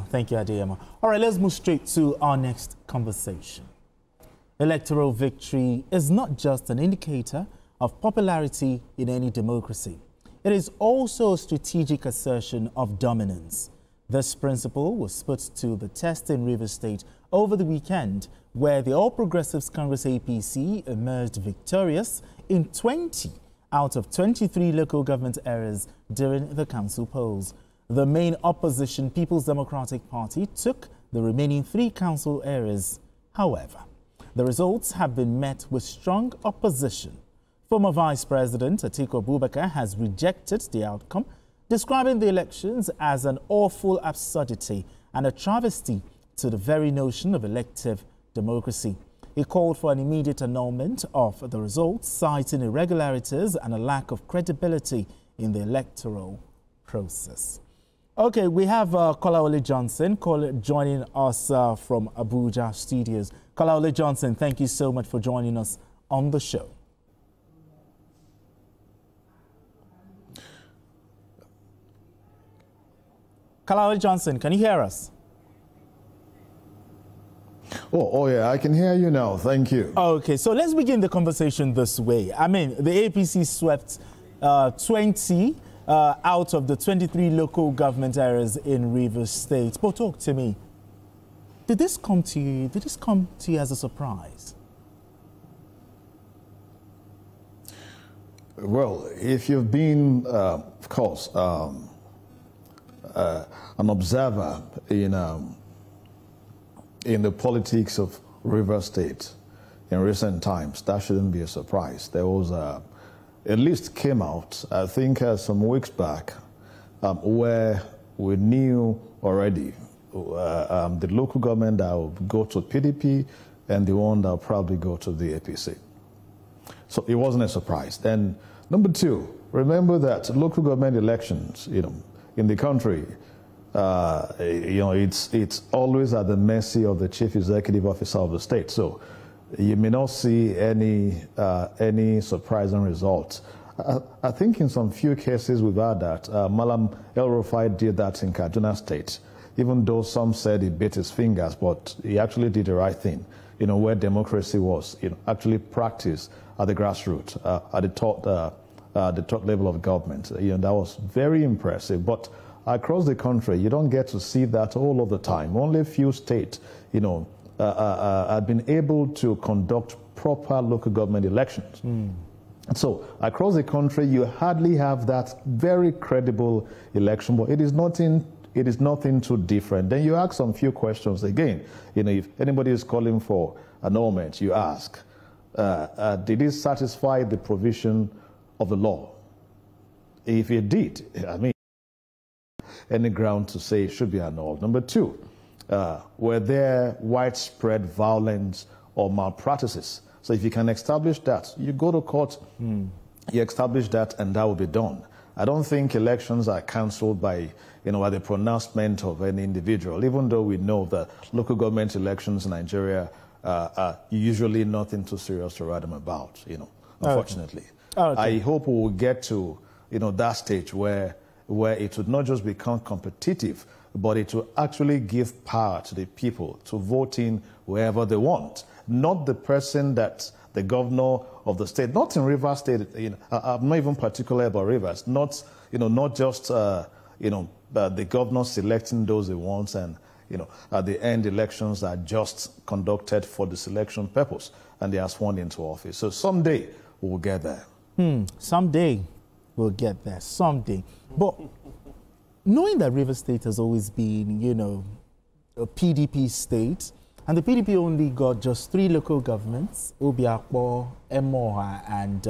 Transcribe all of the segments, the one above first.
Thank you, Adeyemo. All right, let's move straight to our next conversation. Electoral victory is not just an indicator of popularity in any democracy. It is also a strategic assertion of dominance. This principle was put to the test in Rivers State over the weekend, where the All Progressives Congress APC emerged victorious in 20 out of 23 local government areas during the council polls. The main opposition, People's Democratic Party, took the remaining 3 council areas. However, the results have been met with strong opposition. Former Vice President Atiku has rejected the outcome, describing the elections as an awful absurdity and a travesty to the very notion of elective democracy. He called for an immediate annulment of the results, citing irregularities and a lack of credibility in the electoral process. Okay, we have Kolawole Johnson joining us from Abuja studios. Kolawole Johnson, thank you so much for joining us on the show. Kolawole Johnson, can you hear us? Oh, yeah, I can hear you now. Thank you. Okay, so let's begin the conversation this way. I mean, the APC swept 20 out of the 23 local government areas in Rivers State. But talk to me. Did this come to you? Did this come to you as a surprise? Well, if you've been, of course, an observer in the politics of Rivers State in recent times, that shouldn't be a surprise. There was a list came out, I think, some weeks back, where we knew already the local government that will go to PDP and the one that will probably go to the APC. So it wasn't a surprise. Then, number 2, remember that local government elections, in the country, it's always at the mercy of the chief executive officer of the state. So you may not see any surprising results. I think in some few cases we've had that. Malam El-Rufai did that in Kaduna State, even though some said he bit his fingers, but he actually did the right thing, where democracy was actually practiced at the grassroots, at the top level of government. That was very impressive. But across the country, you don't get to see that all of the time. Only a few states, have been able to conduct proper local government elections. So across the country, you hardly have that very credible election, but it is nothing too different. Then you ask some few questions again. If anybody is calling for annulment, you ask, did it satisfy the provision of the law? If it did, I mean, any ground to say it should be annulled. Number 2, were there widespread violence or malpractices? So if you can establish that, you go to court, you establish that, and that will be done. I don't think elections are cancelled by, by the pronouncement of any individual, even though we know that local government elections in Nigeria are usually nothing too serious to write them about, unfortunately. Okay. I hope we will get to, that stage where it would not just become competitive, but it will actually give power to the people to vote in wherever they want, not the person that the governor of the state, not in Rivers State, I'm not even particular about Rivers, not just, the governor selecting those he wants, and, at the end, elections are just conducted for the selection purpose, and they are sworn into office. So someday we'll get there. Someday we'll get there, someday. But knowing that Rivers State has always been, a PDP state, and the PDP only got just 3 local governments, Obiakpo, Emoha, and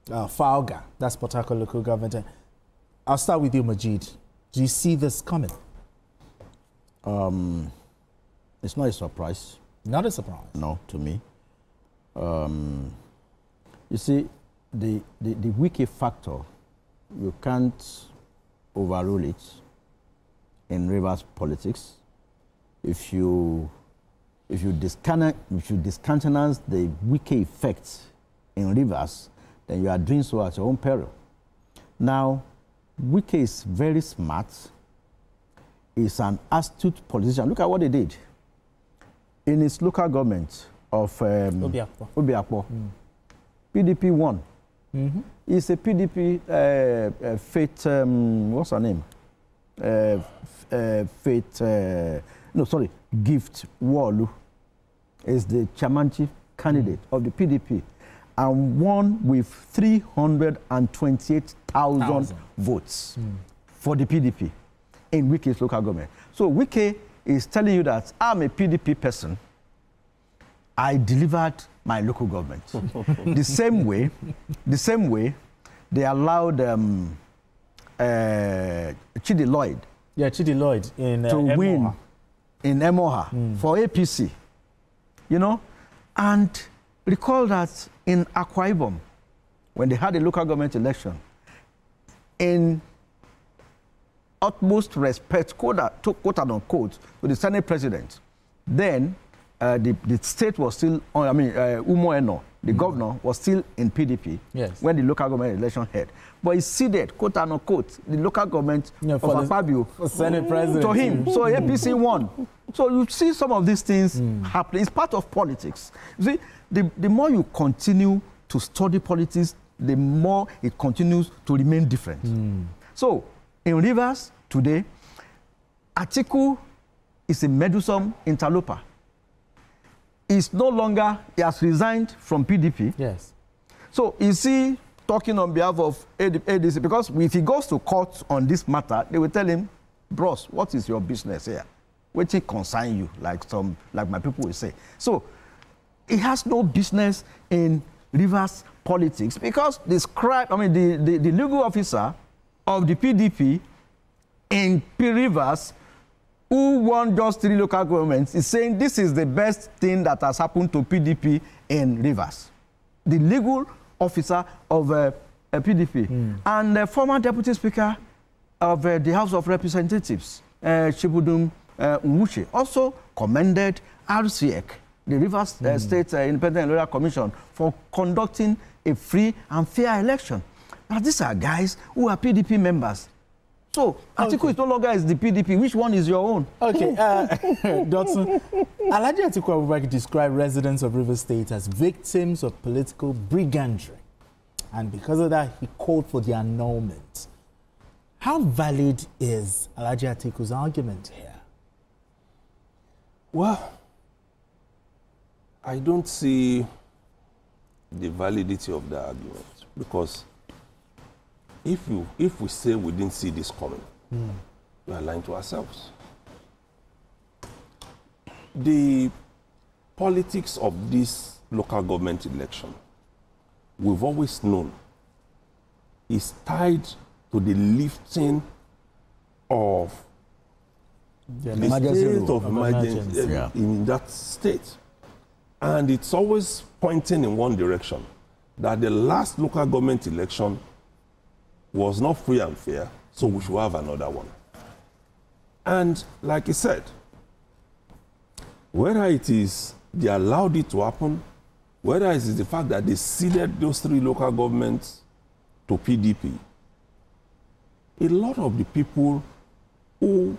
Falga. That's Port Harcourt local government. I'll start with you, Majid. Do you see this coming? It's not a surprise. Not a surprise? No, to me. You see, the wiki factor, you can't overrule it in Rivers politics. If you discountenance the wiki effects in Rivers, then you are doing so at your own peril. Now, Wike is very smart. is an astute politician. Look at what they did in his local government of Obiakpo. PDP won. It's a PDP what's her name? Gift Walu is the chairmanship candidate of the PDP and won with 328,000 votes for the PDP in Wike's local government. So Wike is telling you that I'm a PDP person. I delivered my local government. the same way, they allowed Chidi Lloyd. Yeah, Chidi Lloyd in to win in Emoha for APC. You know, and recall that in Akwa Ibom, when they had a local government election, in utmost respect, quote unquote, to the Senate president, then the state was still, Umo Eno, the governor, was still in PDP when the local government election had. But he ceded, quote unquote, the local government of Akpabio Senate president to him. So APC won. So you see some of these things happening. It's part of politics. You see, the more you continue to study politics, the more it continues to remain different. So in Rivers today, Atiku is a meddlesome interloper. He's no longer, he has resigned from PDP. Yes. So is he talking on behalf of ADC? Because if he goes to court on this matter, they will tell him, bros, what is your business here? Which it concern you, like my people will say. So he has no business in Rivers politics because the legal officer of the PDP in Rivers, who won just 3 local governments, is saying this is the best thing that has happened to PDP in Rivers. The legal officer of PDP. And the former deputy speaker of the House of Representatives, Chibudum Nwuche, also commended RCEC, the Rivers State Independent Electoral Commission, for conducting a free and fair election. Now, these are guys who are PDP members. So, Atiku is no longer is the PDP. Which one is your own? Okay, Dotson, Alhaji Atiku Abubakar described residents of Rivers State as victims of political brigandry. And because of that, he called for the annulment. How valid is Alhaji Atiku's argument here? Well, I don't see the validity of the argument because if we say we didn't see this coming, we are lying to ourselves. The politics of this local government election, we've always known, is tied to the lifting of the state of emergency in that state. And it's always pointing in one direction, that the last local government election was not free and fair, so we should have another one. And like I said, whether it is they allowed it to happen, whether it is the fact that they ceded those 3 local governments to PDP, a lot of the people who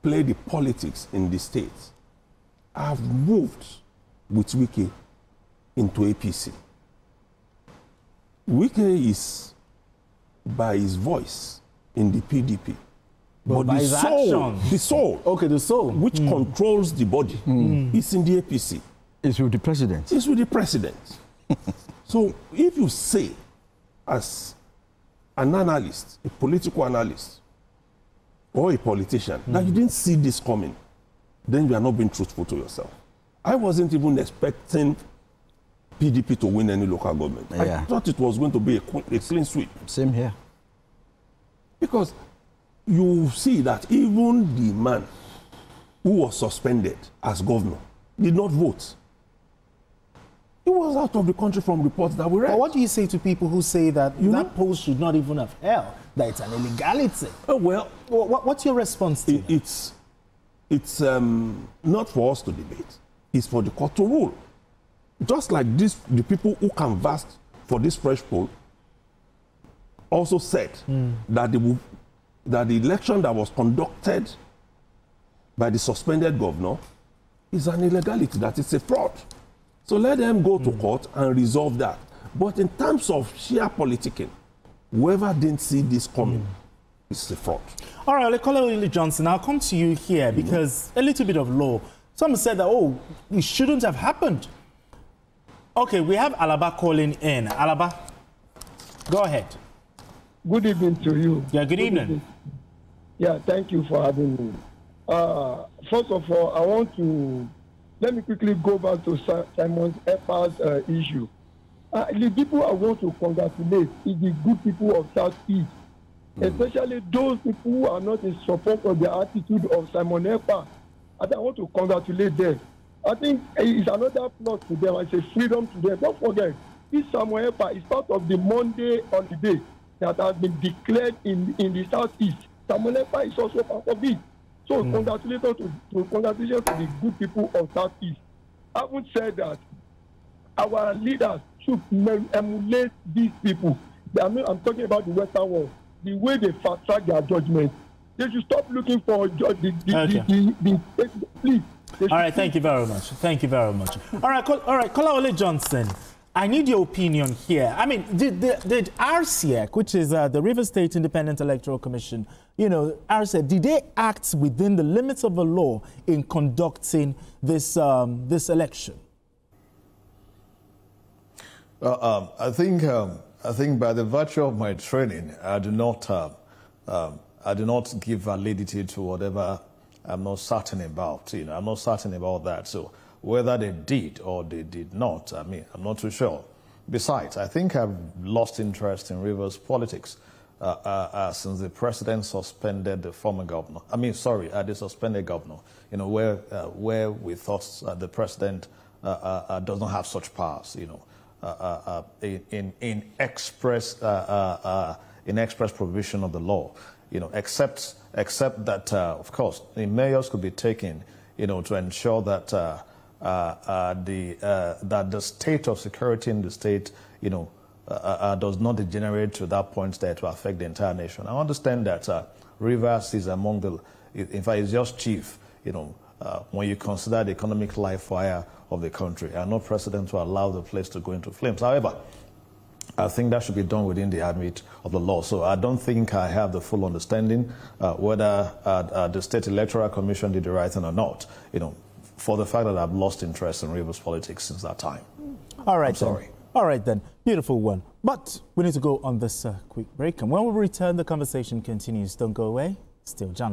play the politics in the state have moved with Wike into APC. Wike is by his voice in the PDP, but the soul, which controls the body, is in the APC. It's with the president. It's with the president. So if you say, as an analyst, a political analyst, or a politician, that you didn't see this coming, then you are not being truthful to yourself. I wasn't even expecting PDP to win any local government. I thought it was going to be a clean sweep. Same here. Because you see that even the man who was suspended as governor did not vote. He was out of the country from reports that we read. But what do you say to people who say that that post should not even have held, that it's an illegality? Oh, well, what's your response to that? It's not for us to debate. It's for the court to rule. Just like this, the people who canvassed for this fresh poll also said that the election that was conducted by the suspended governor is an illegality, that is a fraud. So let them go to court and resolve that. But in terms of sheer politicking, whoever didn't see this coming is a fraud. All right, Atiku Johnson, I'll come to you here because a little bit of law. Some said that, oh, it shouldn't have happened. Okay, we have Alaba calling in. Alaba, go ahead. Good evening to you. Yeah, good evening. Yeah, thank you for having me. First of all, let me quickly go back to Simon Ekpa's issue. The people I want to congratulate is the good people of Southeast, especially those people who are not in support of the attitude of Simon Ekpa. I want to congratulate them. I think it's another plus to them. It's a freedom to them. Don't forget, this Simon Ekpa is part of the Monday holiday that has been declared in the Southeast. Simon Ekpa is also part of it. So congratulations to the good people of Southeast. I would say that our leaders should emulate these people. I'm talking about the Western world. The way they fast track their judgment. They should stop looking for please. All right, thank you very much. Thank you very much. All right, Kolawole Johnson, I need your opinion here. I mean, did RCEC, which is the River State Independent Electoral Commission, you know, RCEC, did they act within the limits of the law in conducting this this election? I think by the virtue of my training, I do not give validity to whatever I'm not certain about. You know, I'm not certain about that. So whether they did or they did not, I mean, I'm not too sure. Besides, I think I've lost interest in Rivers politics since the president suspended the former governor. I mean, sorry, the suspended governor. You know, where we thought the president does not have such powers. You know, in express provision of the law. You know, except that, of course, the measures could be taken, you know, to ensure that that the state of security in the state, you know, does not degenerate to that point there to affect the entire nation. I understand that Rivers is among the, in fact, it's just chief, you know, when you consider the economic life wire of the country, and no precedent to allow the place to go into flames. However, I think that should be done within the ambit of the law. So I don't think I have the full understanding whether the State Electoral Commission did the right thing or not, you know, for the fact that I've lost interest in Rivers politics since that time. All right, I'm sorry. All right, then. Beautiful one. But we need to go on this quick break. And when we return, the conversation continues. Don't go away. Still John.